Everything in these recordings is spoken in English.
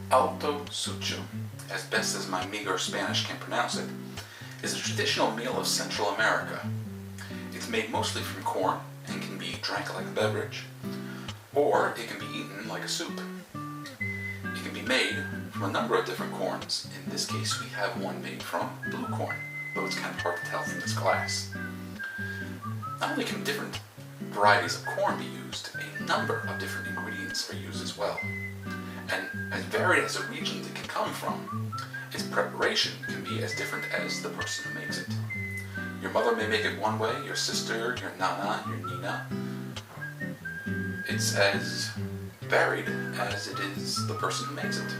Alote Chuco, as best as my meager Spanish can pronounce it, is a traditional meal of Central America. It's made mostly from corn and can be drank like a beverage, or it can be eaten like a soup. It can be made from a number of different corns. In this case, we have one made from blue corn, though it's kind of hard to tell from this glass. Not only can different varieties of corn be used, a number of different ingredients are used as well. And as varied as a region it can come from, its preparation can be as different as the person who makes it. Your mother may make it one way, your sister, your nana, your nina. It's as varied as it is the person who makes it.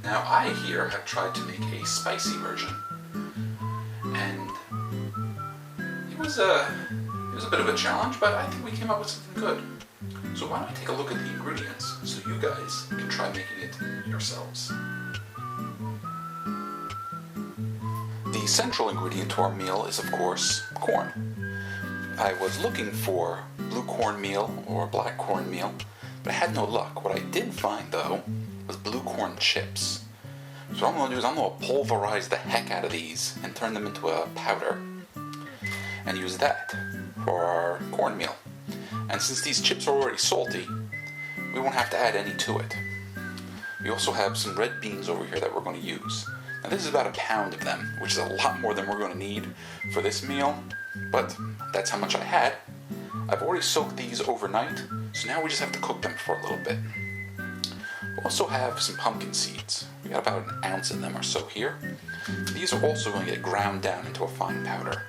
Now I here have tried to make a spicy version, and it was a bit of a challenge, but I think we came up with something good. So why don't I take a look at the ingredients so you guys can try making it yourselves. The central ingredient to our meal is, of course, corn. I was looking for blue corn meal or black corn meal, but I had no luck. What I did find, though, was blue corn chips. So what I'm going to do is I'm going to pulverize the heck out of these and turn them into a powder and use that for our cornmeal. And since these chips are already salty, we won't have to add any to it. We also have some red beans over here that we're going to use. Now this is about a pound of them, which is a lot more than we're going to need for this meal, but that's how much I had. I've already soaked these overnight, so now we just have to cook them for a little bit. We also have some pumpkin seeds. We got about an ounce of them or so here. These are also going to get ground down into a fine powder.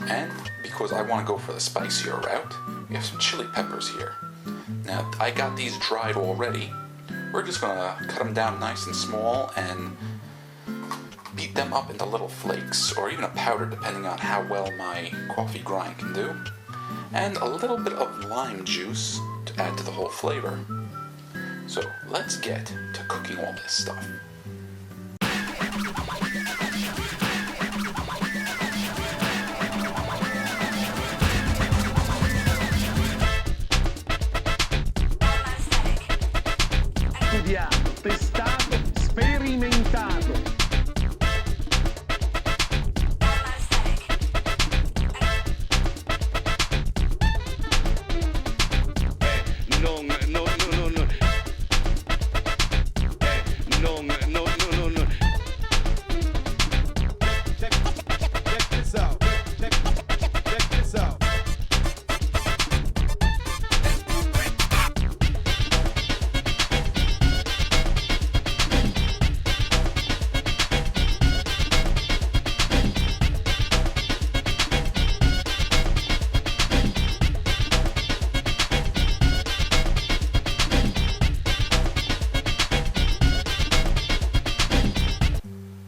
And because I want to go for the spicier route, we have some chili peppers here. Now I got these dried already. We're just going to cut them down nice and small and beat them up into little flakes, or even a powder depending on how well my coffee grind can do. And a little bit of lime juice to add to the whole flavor. So let's get to cooking all this stuff. Studiato, testato, sperimentato.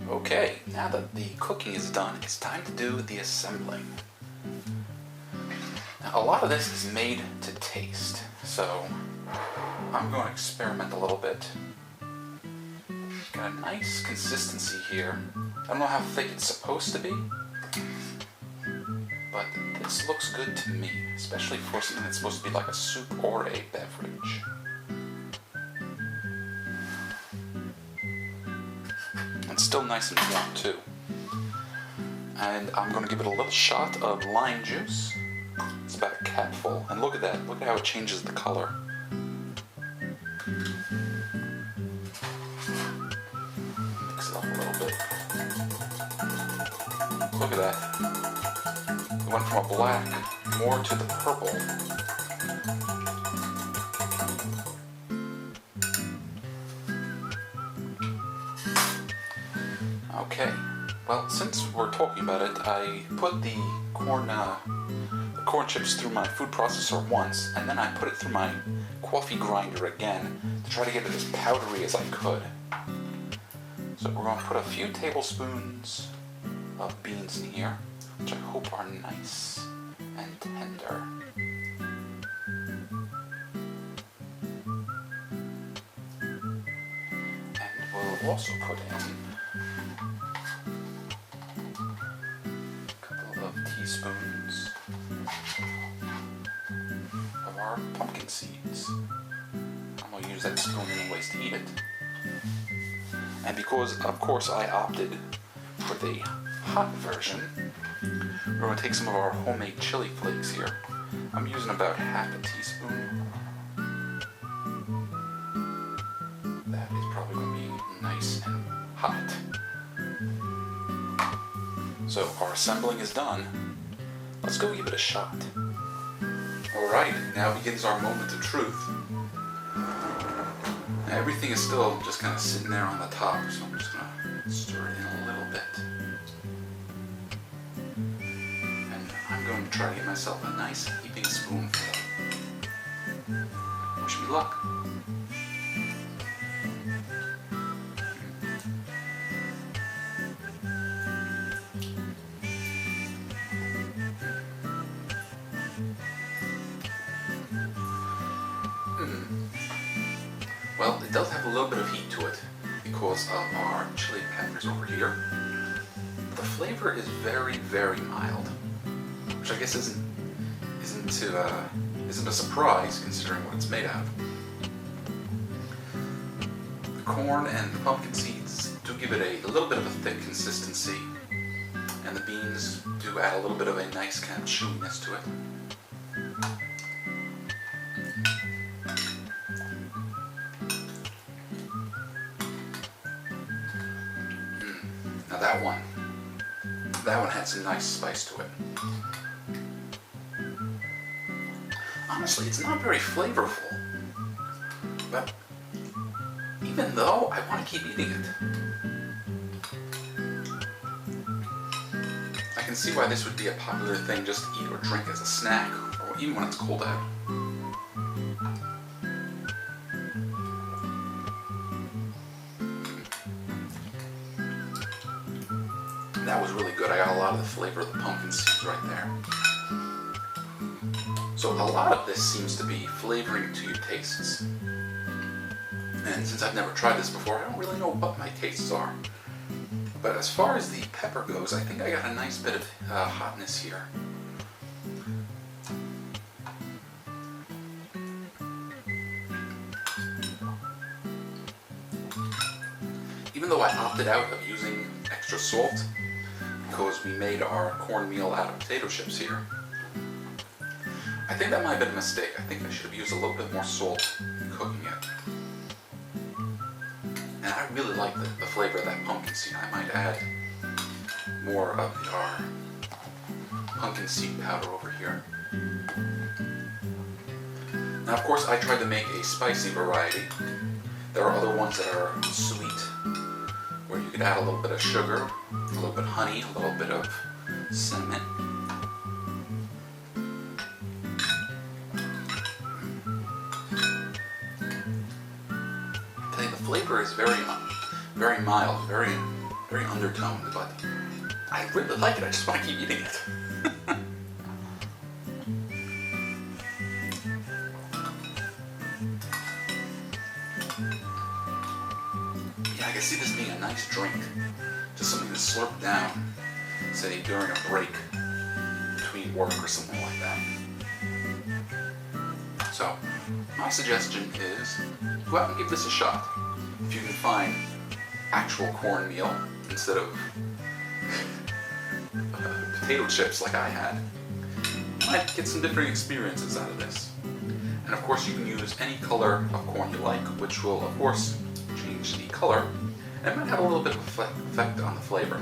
Okay, now that the cooking is done, it's time to do the assembling. Now, a lot of this is made to taste, so I'm going to experiment a little bit. Got a nice consistency here. I don't know how thick it's supposed to be, but this looks good to me, especially for something that's supposed to be like a soup or a beverage. And still nice and warm too. And I'm going to give it a little shot of lime juice. It's about a capful, and look at that. Look at how it changes the color. Mix it up a little bit. Look at that. It went from a black more to the purple. Okay, well, since we're talking about it, I put the corn chips through my food processor once, and then I put it through my coffee grinder again to try to get it as powdery as I could. So we're going to put a few tablespoons of beans in here, which I hope are nice and tender. And we'll also put in teaspoons of our pumpkin seeds. I'm going to use that spoon anyways to eat it. And because, of course, I opted for the hot version, we're going to take some of our homemade chili flakes here. I'm using about half a teaspoon. That is probably going to be nice and hot. So our assembling is done. Let's go give it a shot. Alright, now begins our moment of truth. Now, everything is still just kind of sitting there on the top, so I'm just going to stir it in a little bit. And I'm going to try to get myself a nice heaping spoonful. Wish me luck. Well, it does have a little bit of heat to it because of our chili peppers over here. But the flavor is very, very mild, which I guess isn't a surprise considering what it's made out of. The corn and the pumpkin seeds do give it a little bit of a thick consistency, and the beans do add a little bit of a nice kind of chewiness to it. Now that one had some nice spice to it. Honestly, it's not very flavorful, but even though I want to keep eating it, I can see why this would be a popular thing just to eat or drink as a snack, or even when it's cold out. That was really good. I got a lot of the flavor of the pumpkin seeds right there. So a lot of this seems to be flavoring to your tastes. And since I've never tried this before, I don't really know what my tastes are. But as far as the pepper goes, I think I got a nice bit of hotness here. Even though I opted out of using extra salt, because we made our cornmeal out of potato chips here, I think that might have been a mistake. I think I should have used a little bit more salt in cooking it. And I really like the flavor of that pumpkin seed. I might add more of our pumpkin seed powder over here. Now, of course, I tried to make a spicy variety. There are other ones that are sweet, where you could add a little bit of sugar, a little bit of honey, a little bit of cinnamon. I think the flavor is very mild, very undertoned, but I really like it. I just want to keep eating it. Yeah, I can see this being a nice drink. Just something to slurp down, say during a break between work or something like that. So, my suggestion is go out and give this a shot. If you can find actual cornmeal instead of potato chips like I had, you might get some different experiences out of this. And of course you can use any color of corn you like, which will of course change the color, and it might have a little bit of effect on the flavor.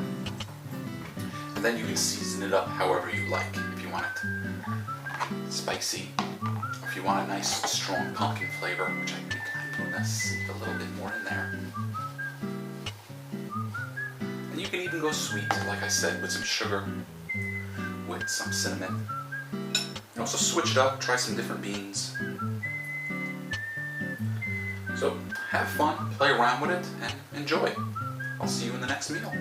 And then you can season it up however you like. If you want it spicy, or if you want a nice strong pumpkin flavor, which I think I'm going to see a little bit more in there. And you can even go sweet, like I said, with some sugar, with some cinnamon. And also switch it up, try some different beans. So have fun, play around with it, and enjoy. I'll see you in the next meal.